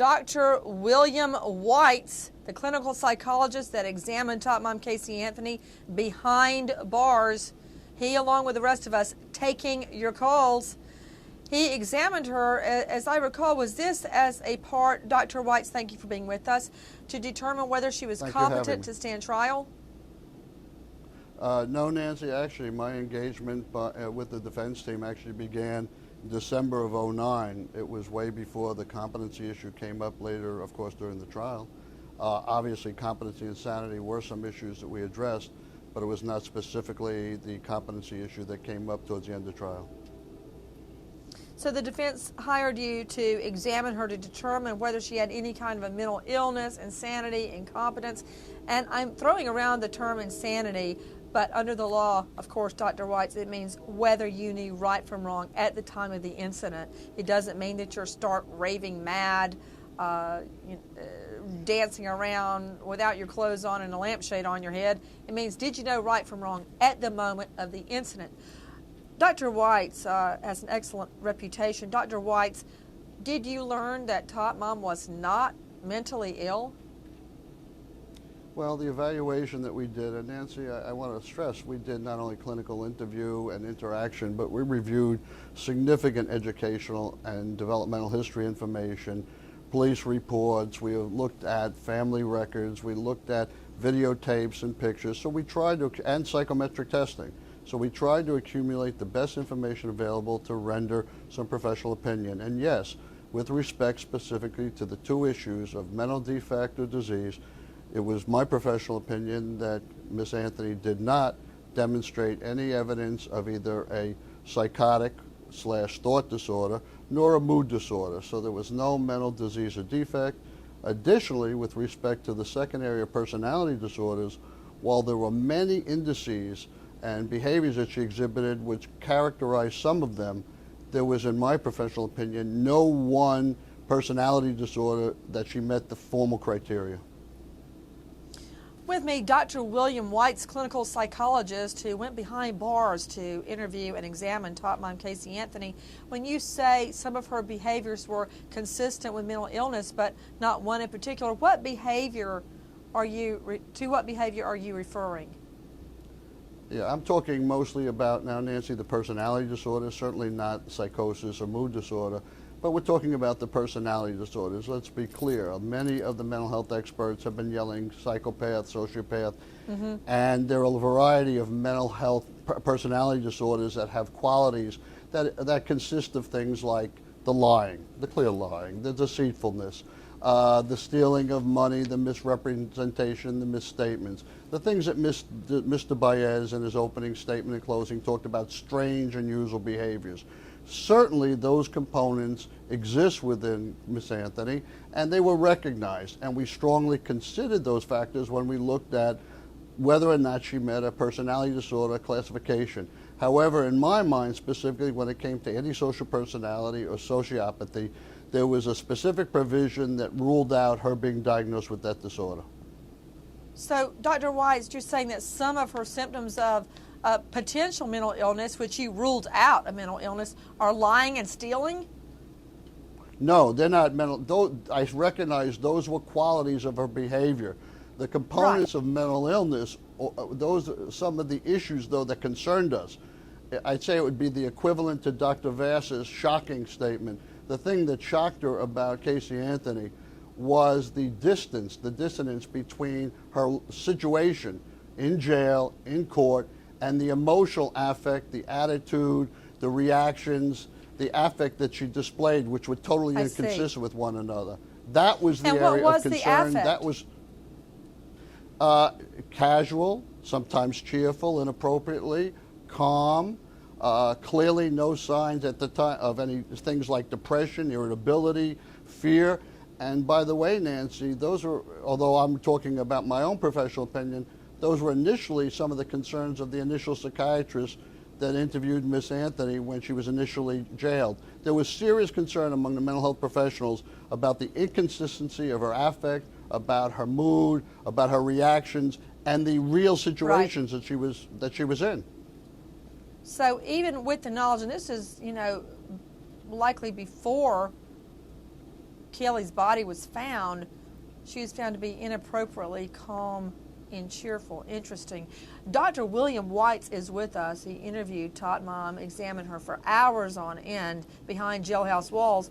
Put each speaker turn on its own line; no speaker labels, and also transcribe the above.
Dr. William Whites, the clinical psychologist that examined Top Mom Caylee Anthony behind bars. He, along with the rest of us, taking your calls. He examined her, as I recall, was this as a part, Dr. Whites, thank you for being with us, to determine whether she was competent to stand trial?
No, Nancy, actually my engagement with the defense team actually began December of '09. It was way before the competency issue came up later, of course, during the trial. Obviously, competency and sanity were some issues that we addressed, but it was not specifically the competency issue that came up towards the end of the trial.
So the defense hired you to examine her to determine whether she had any kind of a mental illness, insanity, incompetence. And I'm throwing around the term insanity, but under the law, of course, Dr. Whites, it means whether you knew right from wrong at the time of the incident. It doesn't mean that you're stark raving mad, dancing around without your clothes on and a lampshade on your head. It means, did you know right from wrong at the moment of the incident? Dr. Whites has an excellent reputation. Dr. Whites, did you learn that Top Mom was not mentally ill?
Well, the evaluation that we did, and Nancy, I want to stress, we did not only clinical interview and interaction, but we reviewed significant educational and developmental history information, police reports, we looked at family records, we looked at videotapes and pictures, so we tried to, and psychometric testing. So we tried to accumulate the best information available to render some professional opinion. And yes, with respect specifically to the two issues of mental defect or disease, it was my professional opinion that Ms. Anthony did not demonstrate any evidence of either a psychotic/thought disorder nor a mood disorder. So there was no mental disease or defect. Additionally, with respect to the second area of personality disorders, while there were many indices and behaviors that she exhibited which characterized some of them, there was, in my professional opinion, no one personality disorder that she met the formal criteria.
With me, Dr. William Whites, clinical psychologist who went behind bars to interview and examine Top Mom Caylee Anthony. When you say some of her behaviors were consistent with mental illness, but not one in particular, what behavior are you referring?
Yeah, I'm talking mostly about now, Nancy, the personality disorder, certainly not psychosis or mood disorder, but we're talking about the personality disorders. Let's be clear. Many of the mental health experts have been yelling psychopath, sociopath, and there are a variety of mental health personality disorders that have qualities that consist of things like the lying, the clear lying, the deceitfulness, the stealing of money, the misrepresentation, the misstatements, the things that Mr. Baez in his opening statement and closing talked about strange, unusual behaviors. Certainly those components exist within Ms. Anthony, and they were recognized, and we strongly considered those factors when we looked at whether or not she met a personality disorder classification. However, in my mind, specifically when it came to antisocial personality or sociopathy, there was a specific provision that ruled out her being diagnosed with that disorder.
So, Dr. Whites, you're saying that some of her symptoms of potential mental illness, which you ruled out a mental illness, are lying and stealing?
No, they're not mental. I recognize those were qualities of her behavior. The components of mental illness, those are some of the issues, though, that concerned us. I'd say it would be the equivalent to Dr. Vass's shocking statement. The thing that shocked her about Caylee Anthony was the dissonance between her situation in jail, in court, and the emotional affect, the attitude, the reactions, the affect that she displayed, which were totally inconsistent with one another. That was the area of concern. That was casual, sometimes cheerful, inappropriately, calm, clearly no signs at the time of any things like depression, irritability, fear. And by the way, Nancy, those are, although I'm talking about my own professional opinion, those were initially some of the concerns of the initial psychiatrist that interviewed Miss Anthony when she was initially jailed. There was serious concern among the mental health professionals about the inconsistency of her affect, about her mood, about her reactions, and the real situations that she was in.
So even with the knowledge, and this is, likely before Caylee's body was found, she was found to be inappropriately calm and cheerful. Interesting. Dr. William Whites is with us. He interviewed Tot Mom, examined her for hours on end behind jailhouse walls.